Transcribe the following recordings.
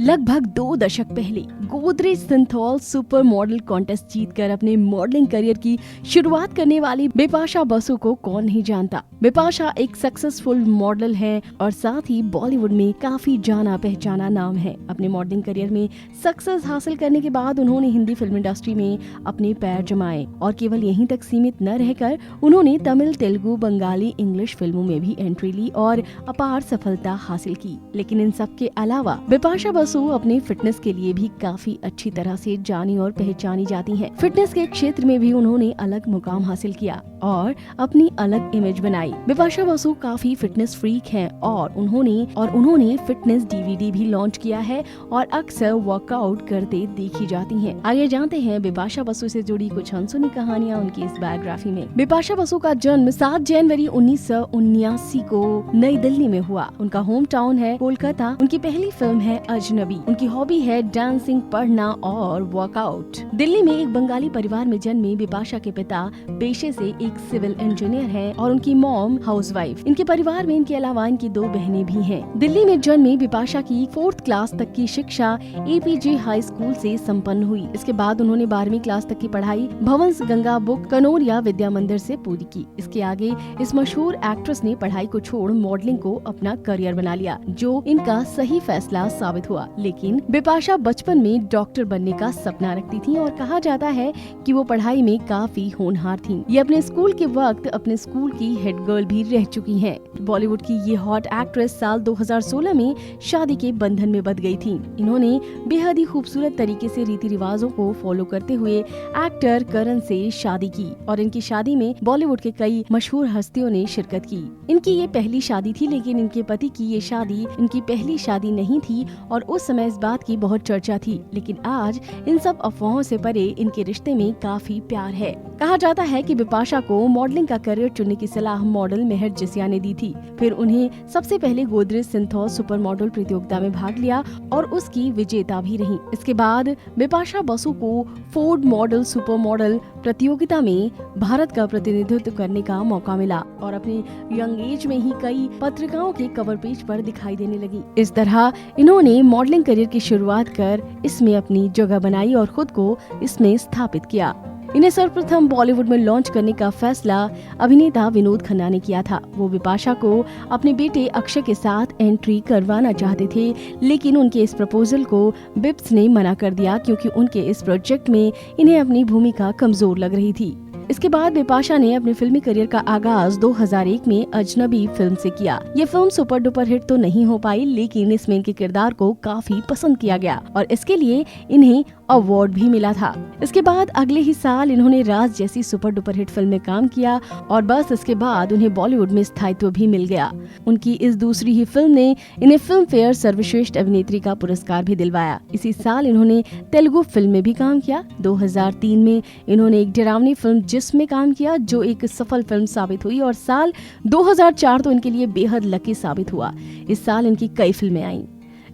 लगभग 2 दशक पहले Godrej Cinthol super model contest जीतकर अपने मॉडलिंग करियर की शुरुआत करने वाली बिपाशा बसु को कौन नहीं जानता। बिपाशा एक सक्सेसफुल मॉडल है और साथ ही बॉलीवुड में काफी जाना पहचाना नाम है। अपने मॉडलिंग करियर में सक्सेस हासिल करने के बाद उन्होंने हिंदी फिल्म इंडस्ट्री में अपने पैर जमाए और केवल यहीं तक सीमित न रहकर उन्होंने तमिल, तेलुगु, बंगाली, इंग्लिश फिल्मों में भी एंट्री ली और अपार सफलता हासिल की। लेकिन इन सब के अलावा बिपाशा बसु अपने फिटनेस के लिए भी काफी अच्छी तरह से जानी और पहचानी जाती हैं। फिटनेस के क्षेत्र में भी उन्होंने अलग मुकाम हासिल किया और अपनी अलग इमेज बनाई। बिपाशा बसु काफी फिटनेस फ्रीक हैं और उन्होंने फिटनेस डीवीडी भी लॉन्च किया है और अक्सर वर्कआउट करते देखी जाती हैं। आइए जानते हैं बिपाशा बसु से जुड़ी कुछ अनसुनी कहानियां उनकी इस बायोग्राफी में। बिपाशा बसु का जन्म 7 जनवरी 1979 को नई दिल्ली में हुआ। उनका होम टाउन है कोलकाता। उनकी पहली फिल्म है अजनबी। उनकी हॉबी है डांसिंग, पढ़ना और वर्कआउट। दिल्ली में एक बंगाली परिवार में जन्मी बिपाशा के पिता पेशे से एक सिविल इंजीनियर हैं और उनकी मॉम हाउसवाइफ। इनके परिवार में इनके अलावा इनकी 2 बहनें भी हैं। दिल्ली में जन्मी बिपाशा की 4th क्लास तक की शिक्षा APJ हाई स्कूल से संपन्न हुई। इसके बाद उन्होंने 12वीं क्लास तक की पढ़ाई भवंस गंगा बुक कनौरिया विद्या मंदिर से पूरी की। इसके आगे इस मशहूर एक्ट्रेस ने पढ़ाई को छोड़ मॉडलिंग को अपना करियर बना लिया, जो इनका सही फैसला साबित हुआ। लेकिन बिपाशा बचपन में डॉक्टर बनने का सपना रखती थी और कहा जाता है कि वो पढ़ाई में काफी होनहार थीं। ये अपने स्कूल के वक्त अपने स्कूल की हेड गर्ल भी रह चुकी हैं। बॉलीवुड की ये हॉट एक्ट्रेस साल 2016 में शादी के बंधन में बंध गई थी। इन्होंने बेहद ही खूबसूरत तरीके से रीति रिवाजों को फॉलो करते हुए एक्टर करण से शादी की और इनकी शादी में बॉलीवुड के कई मशहूर हस्तियों ने शिरकत की। इनकी ये पहली शादी थी, लेकिन इनके पति की ये शादी इनकी पहली शादी नहीं थी और उस समय इस बात की बहुत चर्चा थी। लेकिन आज इन सब अफवाहों से परे इनके रिश्ते में काफी प्यार है। कहा जाता है कि बिपाशा को मॉडलिंग का करियर चुनने की सलाह मॉडल मेहर जसिया ने दी थी। फिर उन्हें सबसे पहले गोदरेज सिंथॉल सुपर मॉडल प्रतियोगिता में भाग लिया और उसकी विजेता भी रही। इसके बाद बिपाशा बसु को फोर्ड मॉडल सुपर मॉडल प्रतियोगिता में भारत का प्रतिनिधित्व करने का मौका मिला और अपने यंग एज में ही कई पत्रिकाओं के कवर पेज पर दिखाई देने लगी। इस तरह इन्होंने मॉडलिंग करियर की शुरुआत कर इसमें अपनी जगह बनाई और खुद को इसमें स्थापित किया। इन्हें सर्वप्रथम बॉलीवुड में लॉन्च करने का फैसला अभिनेता विनोद खन्ना ने किया था। वो बिपाशा को अपने बेटे अक्षय के साथ एंट्री करवाना चाहते थे, लेकिन उनके इस प्रपोजल को बिप्स ने मना कर दिया क्योंकि उनके इस प्रोजेक्ट में इन्हें अपनी भूमिका कमजोर लग रही थी। इसके बाद बिपाशा ने अपने फिल्मी करियर का आगाज 2001 में अजनबी फिल्म से किया। ये फिल्म सुपर डुपर हिट तो नहीं हो पाई, लेकिन इसमें इनके किरदार को काफी पसंद किया गया और इसके लिए इन्हें अवार्ड भी मिला था। इसके बाद अगले ही साल इन्होंने राज जैसी सुपर डुपर हिट फिल्म में काम किया और बस इसके बाद उन्हें बॉलीवुड में स्थायित्व भी मिल गया। उनकी इस दूसरी ही फिल्म ने इन्हें फिल्म फेयर सर्वश्रेष्ठ अभिनेत्री का पुरस्कार भी दिलवाया। इसी साल इन्होंने तेलुगु फिल्म में भी काम किया। 2003 में इन्होंने एक डरावनी फिल्म जिसमें काम किया, जो एक सफल फिल्म साबित हुई और साल 2004 तो इनके लिए बेहद लकी साबित हुआ। इस साल इनकी कई फिल्में आईं।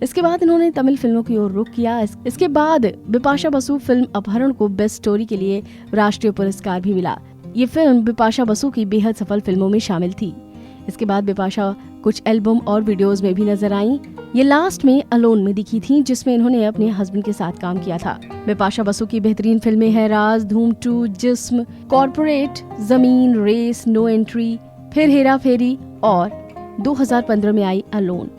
इसके बाद इन्होंने तमिल फिल्मों की ओर रुख किया। इसके बाद बिपाशा बसु फिल्म अपहरण को बेस्ट स्टोरी के लिए राष्ट्रीय पुरस्कार भी मिला। ये फिल्म बिपाशा बसु की बेहद सफल फिल्मों में शामिल थी। इसके बाद बिपाशा कुछ एल्बम और वीडियोस में भी नजर आईं। ये लास्ट में अलोन में दिखी थी, जिसमें इन्होंने अपने हस्बैंड के साथ काम किया था। बिपाशा बसु की बेहतरीन फिल्में हैं राज, धूम 2, जिस्म, कॉर्पोरेट, जमीन, रेस, नो एंट्री, फिर हेरा फेरी और 2015 में आई अलोन।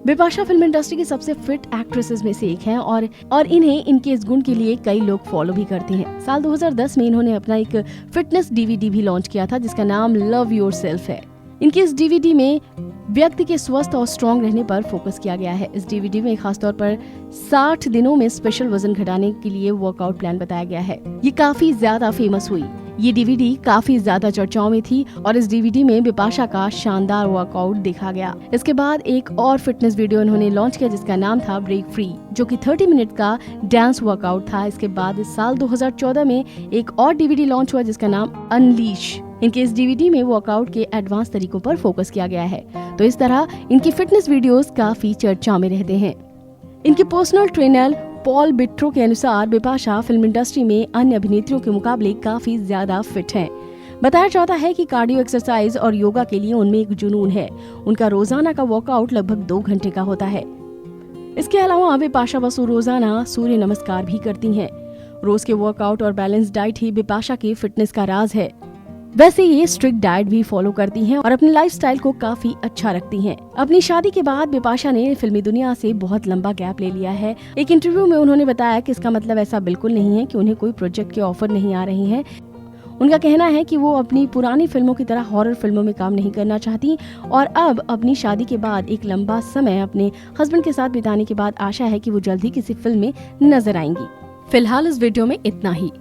बिपाशा फिल्म इंडस्ट्री की सबसे फिट एक्ट्रेसेस में से एक हैं और इन्हें इनके इस गुण के लिए कई लोग फॉलो भी करते हैं। साल 2010 में इन्होंने अपना एक फिटनेस DVD भी लॉन्च किया था, जिसका नाम लव योरसेल्फ है। इनके इस DVD में व्यक्ति के स्वस्थ और स्ट्रॉन्ग रहने पर फोकस किया गया है। इस DVD में खासतौर पर 60 दिनों में स्पेशल वजन घटाने के लिए वर्कआउट प्लान बताया गया है। ये काफी ज्यादा फेमस हुई। ये DVD काफी ज्यादा चर्चाओं में थी और इस DVD में बिपाशा का शानदार वर्कआउट देखा गया। इसके बाद एक और फिटनेस वीडियो इन्होंने लॉन्च किया, जिसका नाम था ब्रेक फ्री, जो कि 30 मिनट का डांस वर्कआउट था। इसके बाद इस साल 2014 में एक और DVD लॉन्च हुआ, जिसका नाम अनलीश। इनके इस DVD में वर्कआउट के एडवांस तरीकों पर फोकस किया गया है। तो इस तरह इनकी फिटनेस वीडियोस काफी चर्चा में रहते हैं। इनके पर्सनल ट्रेनर पॉल बिट्रो के अनुसार बिपाशा फिल्म इंडस्ट्री में अन्य अभिनेत्रियों के मुकाबले काफी ज्यादा फिट हैं। बताया जाता है कि कार्डियो एक्सरसाइज और योगा के लिए उनमें एक जुनून है। उनका रोजाना का वर्कआउट लगभग 2 घंटे का होता है। इसके अलावा बिपाशा बसु रोजाना सूर्य नमस्कार भी करती हैं। रोज के वर्कआउट और बैलेंस डाइट ही बिपाशा की फिटनेस का राज है। वैसे ये स्ट्रिक्ट डाइट भी फॉलो करती हैं और अपने लाइफस्टाइल को काफी अच्छा रखती हैं। अपनी शादी के बाद बिपाशा ने फिल्मी दुनिया से बहुत लंबा गैप ले लिया है। एक इंटरव्यू में उन्होंने बताया कि इसका मतलब ऐसा बिल्कुल नहीं है कि उन्हें कोई प्रोजेक्ट के ऑफर नहीं आ रहे हैं। उनका कहना है कि वो अपनी पुरानी फिल्मों की तरह हॉरर फिल्मों में काम नहीं करना चाहती और अब अपनी शादी के बाद एक लंबा समय अपने हस्बैंड के साथ बिताने के बाद आशा है कि वो जल्द ही किसी फिल्म में नजर आएंगी। फिलहाल इस वीडियो में इतना ही।